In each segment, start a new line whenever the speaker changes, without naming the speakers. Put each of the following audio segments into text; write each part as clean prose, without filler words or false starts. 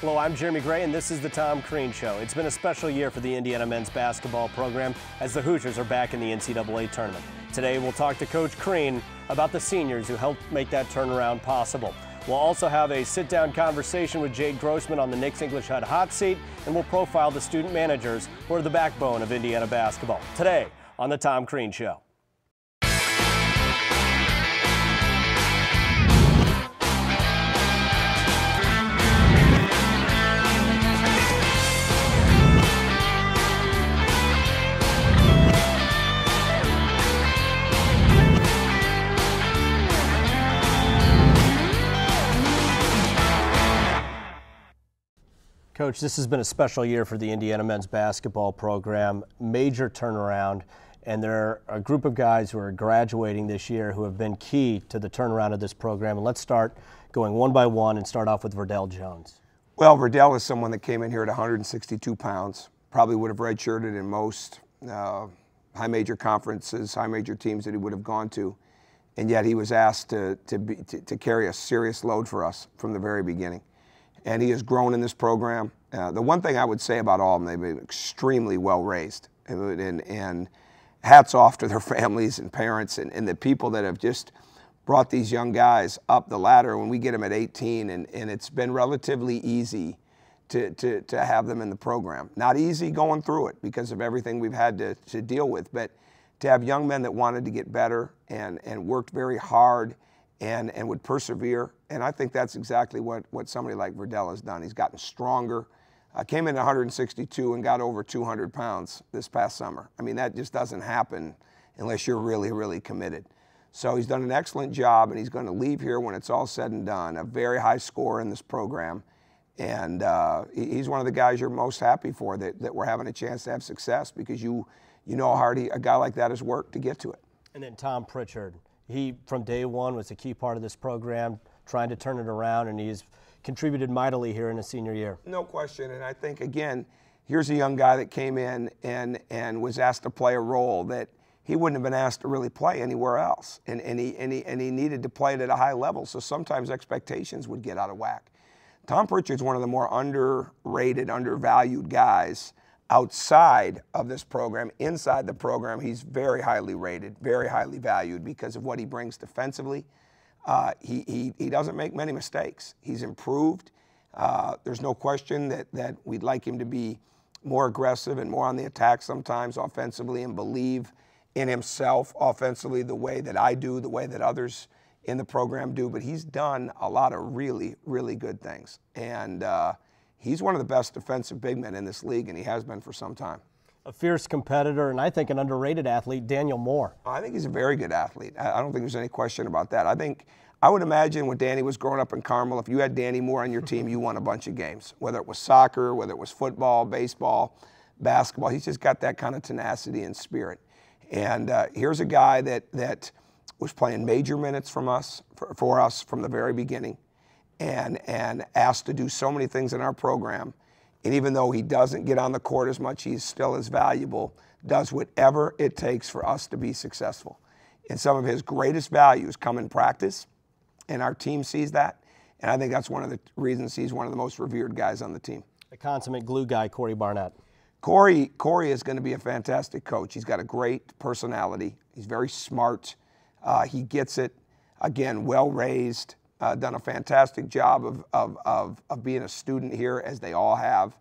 Hello, I'm Jeremy Gray, and this is the Tom Crean Show. It's been a special year for the Indiana men's basketball program as the Hoosiers are back in the NCAA tournament. Today, we'll talk to Coach Crean about the seniors who helped make that turnaround possible. We'll also have a sit-down conversation with Jade Grossman on the Knicks English Hut hot seat, and we'll profile the student managers who are the backbone of Indiana basketball. Today on the Tom Crean Show. Coach, this has been a special year for the Indiana men's basketball program, major turnaround, and there are a group of guys who are graduating this year who have been key to the turnaround of this program. And let's start going one by one and start off with Verdell Jones.
Well, Verdell is someone that came in here at 162 pounds, probably would have redshirted in most high major conferences, high major teams that he would have gone to, and yet he was asked to carry a serious load for us from the very beginning. And he has grown in this program. The one thing I would say about all of them, they've been extremely well raised. And hats off to their families and parents and the people that have just brought these young guys up the ladder when we get them at 18. And it's been relatively easy to have them in the program. Not easy going through it because of everything we've had to deal with, but to have young men that wanted to get better and worked very hard and would persevere. And I think that's exactly what somebody like Verdell has done. He's gotten stronger. Came in at 162 and got over 200 pounds this past summer. I mean, that just doesn't happen unless you're really, really committed. So he's done an excellent job, and he's going to leave here when it's all said and done, a very high scorer in this program. And he's one of the guys you're most happy for, that we're having a chance to have success, because you know how hard a guy like that has worked to get to it.
And then Tom Pritchard. He, from day one, was a key part of this program, trying to turn it around, and he's contributed mightily here in his senior year.
No question, and I think, again, here's a young guy that came in and was asked to play a role that he wouldn't have been asked to really play anywhere else, and he needed to play it at a high level, so sometimes expectations would get out of whack. Tom Pritchard's one of the more underrated, undervalued guys outside of this program. Inside the program, he's very highly rated, very highly valued because of what he brings defensively. He doesn't make many mistakes. He's improved. There's no question that we'd like him to be more aggressive and more on the attack sometimes offensively, and believe in himself offensively the way that I do, the way that others in the program do. But he's done a lot of really, really good things. And he's one of the best defensive big men in this league, and he has been for some time.
A fierce competitor, and I think an underrated athlete, Daniel Moore.
I think he's a very good athlete. I don't think there's any question about that. I would imagine when Danny was growing up in Carmel, if you had Danny Moore on your team, you won a bunch of games, whether it was soccer, whether it was football, baseball, basketball. He's just got that kind of tenacity and spirit. And here's a guy that was playing major minutes for us from the very beginning, and asked to do so many things in our program. And even though he doesn't get on the court as much, he's still as valuable, does whatever it takes for us to be successful. And some of his greatest values come in practice, and our team sees that. And I think that's one of the reasons he's one of the most revered guys on the team.
A consummate glue guy, Corey Barnett.
Corey is going to be a fantastic coach. He's got a great personality. He's very smart. He gets it. Again, well-raised. Done a fantastic job of being a student here, as they all have,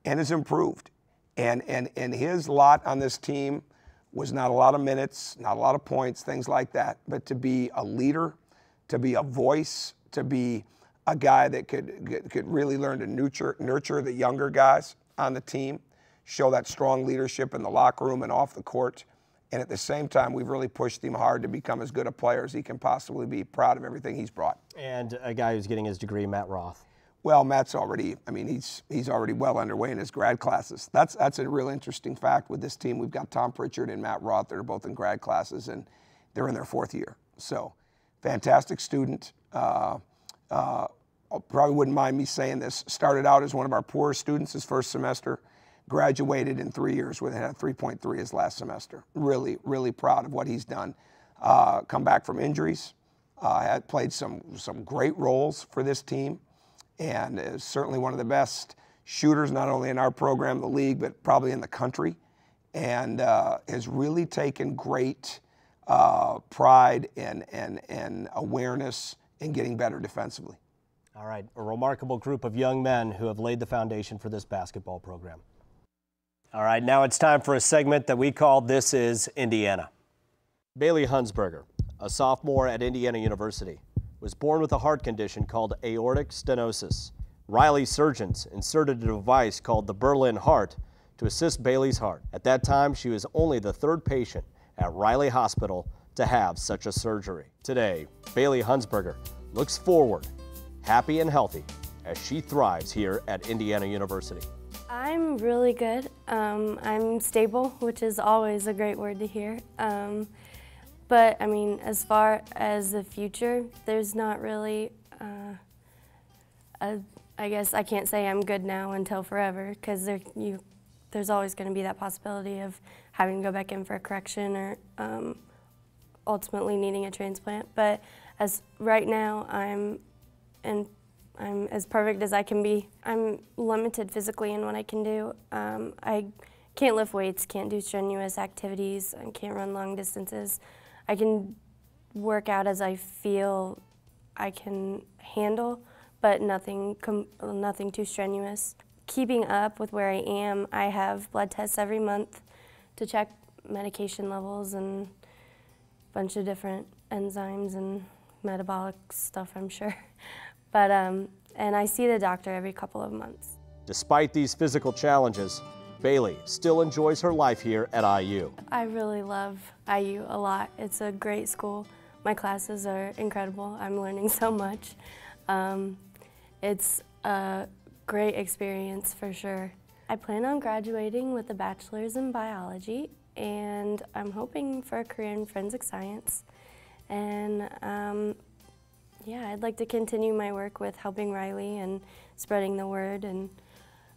and has improved. And his lot on this team was not a lot of minutes, not a lot of points, things like that, but to be a leader, to be a voice, to be a guy that could really learn to nurture the younger guys on the team, show that strong leadership in the locker room and off the court. And at the same time, we've really pushed him hard to become as good a player as he can possibly be, proud of everything he's brought.
And a guy who's getting his degree, Matt Roth.
Well, Matt's already, he's already well underway in his grad classes. That's a real interesting fact with this team. We've got Tom Pritchard and Matt Roth that are both in grad classes, and they're in their 4th year. So, fantastic student. Probably wouldn't mind me saying this. Started out as one of our poorest students his first semester. Graduated in 3 years with a 3.3 his last semester. Really, really proud of what he's done. Come back from injuries, had played some great roles for this team, and is certainly one of the best shooters, not only in our program, the league, but probably in the country, and has really taken great pride and awareness in getting better defensively.
All right, a remarkable group of young men who have laid the foundation for this basketball program. All right, now it's time for a segment that we call This is Indiana. Bailey Hunsberger, a sophomore at Indiana University, was born with a heart condition called aortic stenosis. Riley surgeons inserted a device called the Berlin heart to assist Bailey's heart. At that time, she was only the third patient at Riley Hospital to have such a surgery. Today, Bailey Hunsberger looks forward, happy and healthy, as she thrives here at Indiana University.
I'm really good. I'm stable, which is always a great word to hear. But I mean, as far as the future, there's not really, I guess I can't say I'm good now until forever, because there's always going to be that possibility of having to go back in for a correction or ultimately needing a transplant. But as right now, I'm as perfect as I can be. I'm limited physically in what I can do. I can't lift weights, can't do strenuous activities, I can't run long distances. I can work out as I feel I can handle, but nothing too strenuous. Keeping up with where I am, I have blood tests every month to check medication levels and a bunch of different enzymes and metabolic stuff, I'm sure. But, and I see the doctor every couple of months.
Despite these physical challenges, Bailey still enjoys her life here at IU.
I really love IU a lot. It's a great school. My classes are incredible. I'm learning so much. It's a great experience for sure. I plan on graduating with a bachelor's in biology, and I'm hoping for a career in forensic science. And yeah, I'd like to continue my work with helping Riley and spreading the word and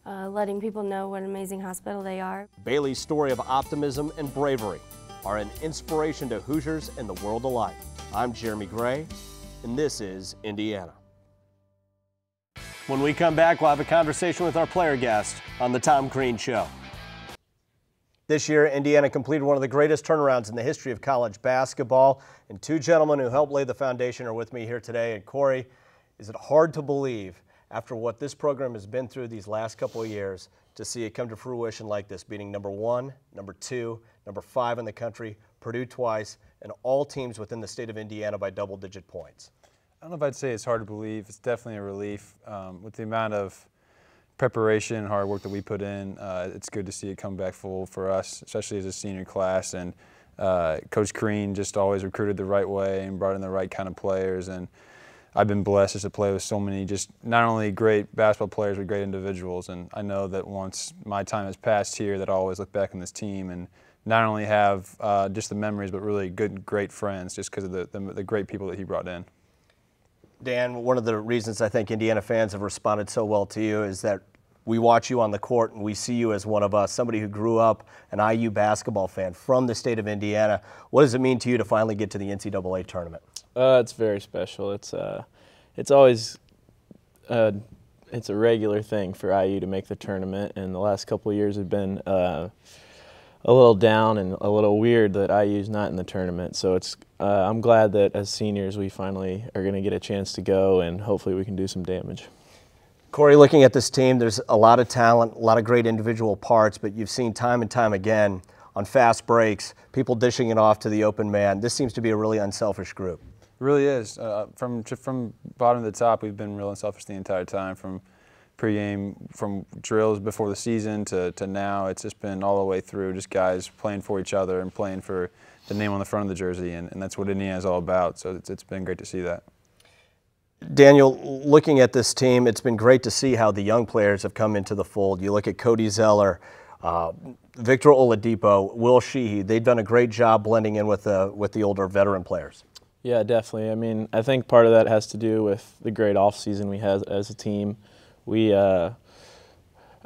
letting people know what an amazing hospital they are.
Bailey's story of optimism and bravery are an inspiration to Hoosiers and the world alike. I'm Jeremy Gray, and this is Indiana. When we come back, we'll have a conversation with our player guest on the Tom Crean Show. This year, Indiana completed one of the greatest turnarounds in the history of college basketball, and two gentlemen who helped lay the foundation are with me here today. And Corey, is it hard to believe, after what this program has been through these last couple of years, to see it come to fruition like this, beating number 1, number 2, number 5 in the country, Purdue twice, and all teams within the state of Indiana by double-digit points?
I don't know if I'd say it's hard to believe. It's definitely a relief. With the amount of preparation and hard work that we put in, it's good to see it come back full for us, especially as a senior class. And Coach Crean just always recruited the right way and brought in the right kind of players. And I've been blessed just to play with so many just not only great basketball players, but great individuals. And I know that once my time has passed here, that I'll always look back on this team and not only have just the memories, but really good, great friends just because of the great people that he brought in.
Dan, one of the reasons I think Indiana fans have responded so well to you is that we watch you on the court and we see you as one of us, somebody who grew up an IU basketball fan from the state of Indiana. What does it mean to you to finally get to the NCAA tournament?
It's very special. It's always it's a regular thing for IU to make the tournament, and the last couple of years have been a little down and a little weird that IU's not in the tournament. So I'm glad that as seniors we finally are going to get a chance to go, and hopefully we can do some damage.
Corey, looking at this team, there's a lot of talent, a lot of great individual parts, but you've seen time and time again on fast breaks, people dishing it off to the open man. This seems to be a really unselfish group.
It really is. From bottom to the top, we've been real unselfish the entire time, from pregame, from drills before the season to now. It's just been all the way through, just guys playing for each other and playing for the name on the front of the jersey, and that's what Indiana is all about. So it's been great to see that.
Daniel, looking at this team, it's been great to see how the young players have come into the fold. You look at Cody Zeller, Victor Oladipo, Will Sheehy. They've done a great job blending in with the older veteran players.
Yeah, definitely. I mean, I think part of that has to do with the great offseason we had as a team. I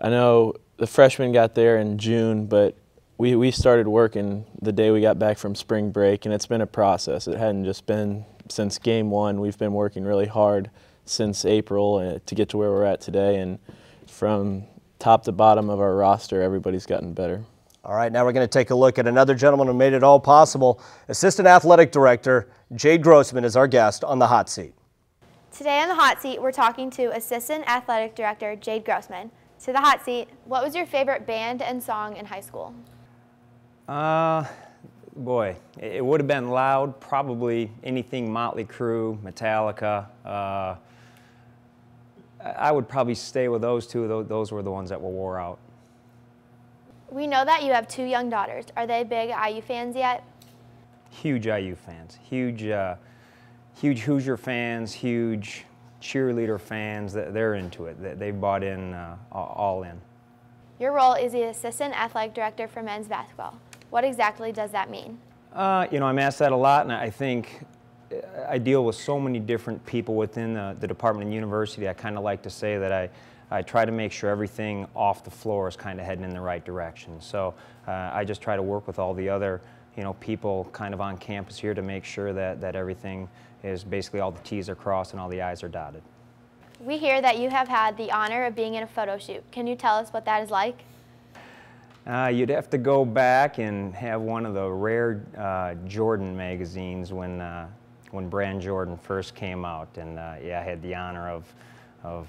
know the freshmen got there in June, but we started working the day we got back from spring break, and it's been a process. It hadn't just been since game one. We've been working really hard since April to get to where we're at today, and from top to bottom of our roster, everybody's gotten better.
All right, now we're going to take a look at another gentleman who made it all possible. Assistant Athletic Director Jade Grossman is our guest on the hot seat.
Today on the hot seat, we're talking to Assistant Athletic Director Jade Grossman. To the hot seat, what was your favorite band and song in high school?
Boy, it would have been loud, probably anything Motley Crue, Metallica. I would probably stay with those two. Those were the ones that were wore out.
We know that you have 2 young daughters. Are they big IU fans yet?
Huge IU fans, huge Hoosier fans, huge cheerleader fans. They're into it. They bought in, all in.
Your role is the Assistant Athletic Director for men's basketball. What exactly does that mean?
You know, I'm asked that a lot, and I think I deal with so many different people within the department and university. I kind of like to say that I try to make sure everything off the floor is kind of heading in the right direction. So I just try to work with all the other, people kind of on campus here to make sure that everything is basically all the T's are crossed and all the I's are dotted.
We hear that you have had the honor of being in a photo shoot. Can you tell us what that is like?
You'd have to go back and have one of the rare Jordan magazines when Brand Jordan first came out, and yeah, I had the honor of.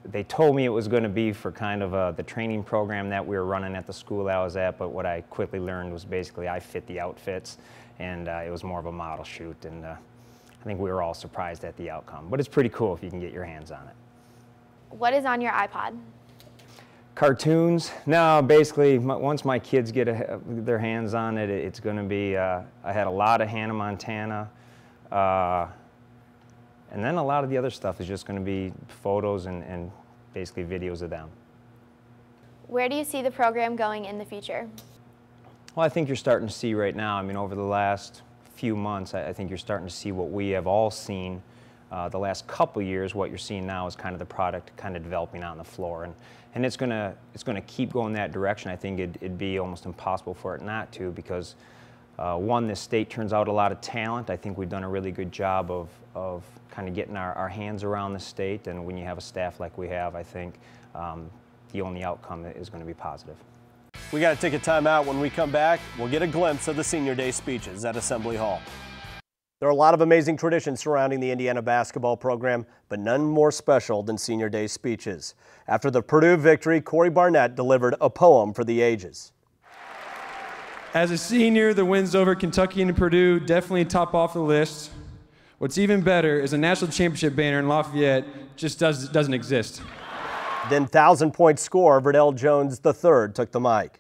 They told me it was going to be for kind of the training program that we were running at the school I was at, but what I quickly learned was basically I fit the outfits, and it was more of a model shoot, and I think we were all surprised at the outcome. But it's pretty cool if you can get your hands on it.
What is on your iPod?
Cartoons. No, basically, once my kids get their hands on it, it's going to be, I had a lot of Hannah Montana, and then a lot of the other stuff is just going to be photos and basically videos of them.
Where do you see the program going in the future?
Well, I think you're starting to see right now, I mean, over the last few months, I think you're starting to see what we have all seen the last couple years. What you're seeing now is kind of the product kind of developing on the floor, and it's gonna keep going that direction. I think it'd be almost impossible for it not to, because one, this state turns out a lot of talent. I think we've done a really good job of kind of getting our hands around the state, and when you have a staff like we have, I think the only outcome is going to be positive.
We got to take a timeout. When we come back, we'll get a glimpse of the Senior Day speeches at Assembly Hall. There are a lot of amazing traditions surrounding the Indiana basketball program, but none more special than Senior Day speeches. After the Purdue victory, Corey Barnett delivered a poem for the ages.
As a senior, the wins over Kentucky and Purdue definitely top off the list. What's even better is a national championship banner in Lafayette just doesn't exist.
Then 1,000-point scorer Verdell Jones III took the mic.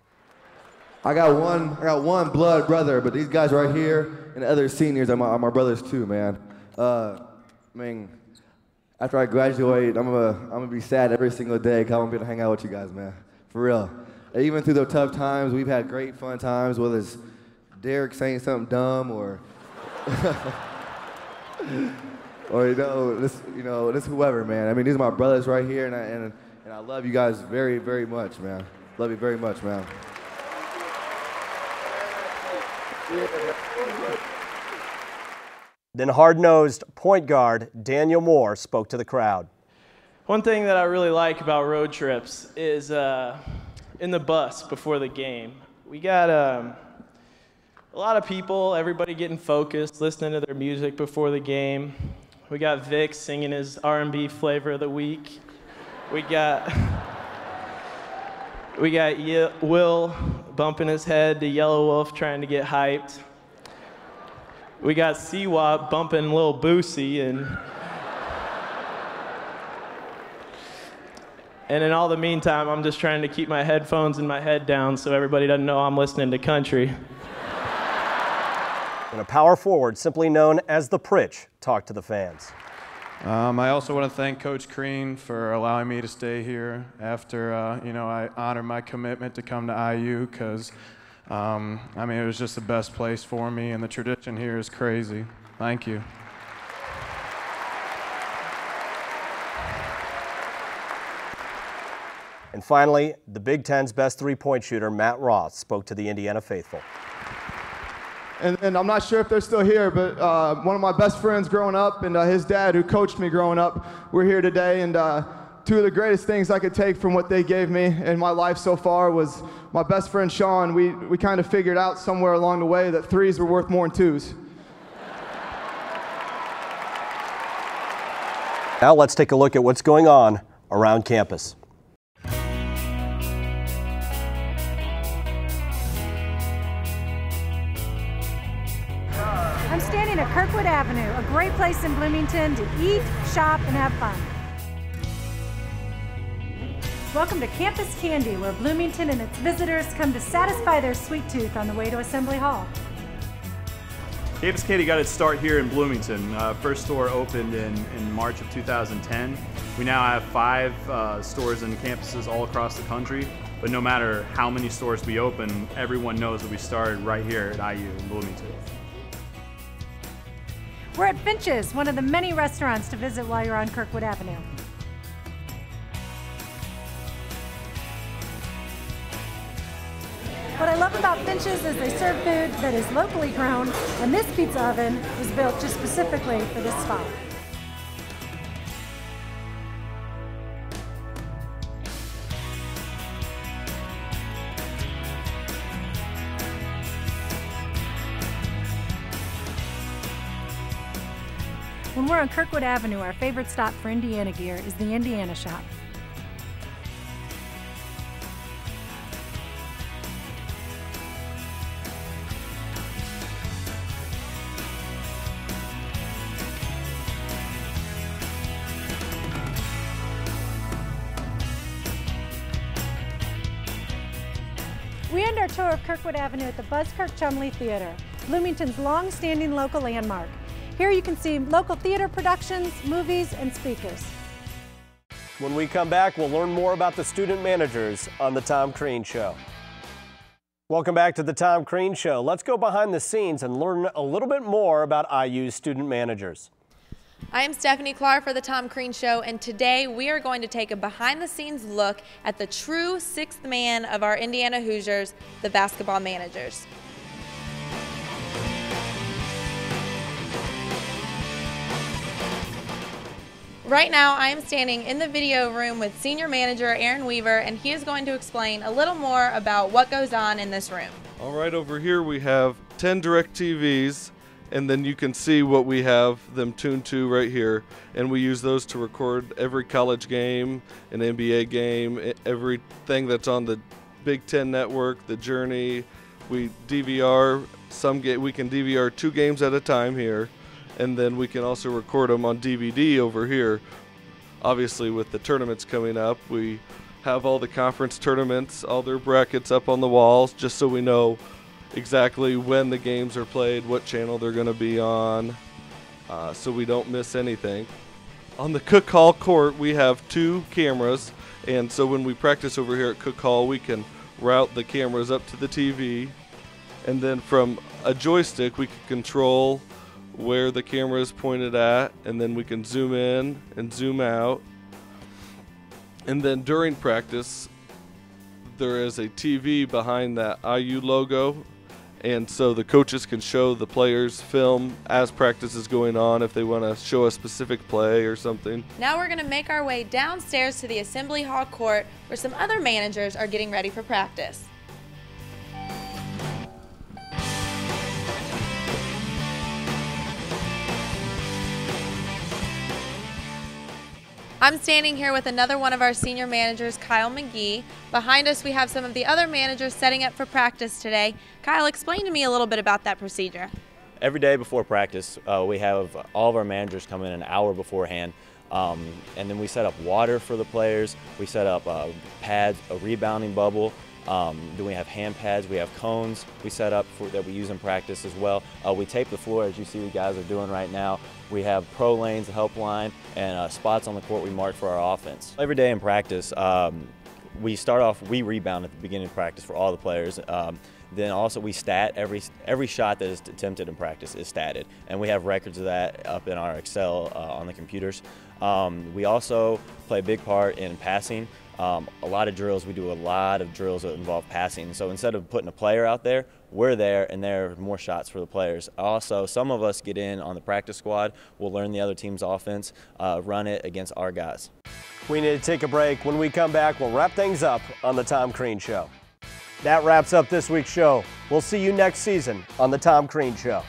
I got one blood brother, but these guys right here and the other seniors are my brothers too, man. I mean, after I graduate, I'm gonna be sad every single day because I won't be able to hang out with you guys, man. For real. And even through the tough times, we've had great fun times, whether it's Derek saying something dumb or or this whoever, man. I mean, these are my brothers right here, and I love you guys very, very much, man. Love you very much, man.
Then hard-nosed point guard Daniel Moore spoke to the crowd.
One thing that I really like about road trips is in the bus before the game. We got a lot of people, everybody getting focused, listening to their music before the game. We got Vic singing his R&B flavor of the week. We got Will bumping his head to Yellow Wolf trying to get hyped. We got C-Wop bumping Lil Boosie, and in all the meantime, I'm just trying to keep my headphones and my head down so everybody doesn't know I'm listening to country.
And a power forward, simply known as the Pritch, talked to the fans.
I also want to thank Coach Crean for allowing me to stay here after, I honor my commitment to come to IU because, it was just the best place for me, and the tradition here is crazy. Thank you.
And finally, the Big Ten's best three-point shooter, Matt Roth, spoke to the Indiana faithful.
And I'm not sure if they're still here, but one of my best friends growing up and his dad who coached me growing up, we're here today. And two of the greatest things I could take from what they gave me in my life so far was my best friend Sean. We kind of figured out somewhere along the way that threes were worth more than twos.
Now let's take a look at what's going on around campus.
I'm standing at Kirkwood Avenue, a great place in Bloomington to eat, shop, and have fun. Welcome to Campus Candy, where Bloomington and its visitors come to satisfy their sweet tooth on the way to Assembly Hall.
Campus Candy got its start here in Bloomington. First store opened in March of 2010. We now have 5 stores and campuses all across the country, but no matter how many stores we open, everyone knows that we started right here at IU in Bloomington.
We're at Finch's, one of the many restaurants to visit while you're on Kirkwood Avenue. What I love about Finch's is they serve food that is locally grown, and this pizza oven was built just specifically for this spot. When we're on Kirkwood Avenue, our favorite stop for Indiana gear is the Indiana Shop. We end our tour of Kirkwood Avenue at the Buzzkirk Chumley Theater, Bloomington's long-standing local landmark. Here you can see local theater productions, movies, and speakers.
When we come back, we'll learn more about the student managers on the Tom Crean Show. Welcome back to the Tom Crean Show. Let's go behind the scenes and learn a little bit more about IU's student managers.
I am Stephanie Clark for the Tom Crean Show, and today we are going to take a behind-the-scenes look at the true sixth man of our Indiana Hoosiers, the basketball managers. Right now, I am standing in the video room with senior manager Aaron Weaver, and he is going to explain a little more about what goes on in this room.
All right, over here we have 10 direct TVs, and then you can see what we have them tuned to right here, and we use those to record every college game, an NBA game, everything that's on the Big Ten Network, the Journey. We DVR we can DVR 2 games at a time here, and then we can also record them on DVD over here. Obviously, with the tournaments coming up, we have all the conference tournaments, all their brackets up on the walls, just so we know exactly when the games are played, what channel they're going to be on, so we don't miss anything. On the Cook Hall court, we have 2 cameras, and so when we practice over here at Cook Hall, we can route the cameras up to the TV, and then from a joystick, we can control where the camera is pointed at, and then we can zoom in and zoom out. And then during practice, there is a TV behind that IU logo, and so the coaches can show the players film as practice is going on if they want to show a specific play or something.
Now we're going to make our way downstairs to the Assembly Hall court, where some other managers are getting ready for practice. I'm standing here with another one of our senior managers, Kyle McGee. Behind us, we have some of the other managers setting up for practice today. Kyle, explain to me a little bit about that procedure.
Every day before practice, we have all of our managers come in an hour beforehand, and then we set up water for the players. We set up pads, a rebounding bubble. Then we have hand pads, we have cones we set up that we use in practice as well. We tape the floor, as you see the guys are doing right now. We have pro lanes, a help line, and spots on the court we mark for our offense. Every day in practice, we start off, we rebound at the beginning of practice for all the players. Then also we stat, every shot that is attempted in practice is statted, and we have records of that up in our Excel on the computers. We also play a big part in passing. A lot of drills, we do a lot of drills that involve passing. So instead of putting a player out there, we're there, and there are more shots for the players. Also, some of us get in on the practice squad. We'll learn the other team's offense, run it against our guys.
We need to take a break. When we come back, we'll wrap things up on the Tom Crean Show. That wraps up this week's show. We'll see you next season on the Tom Crean Show.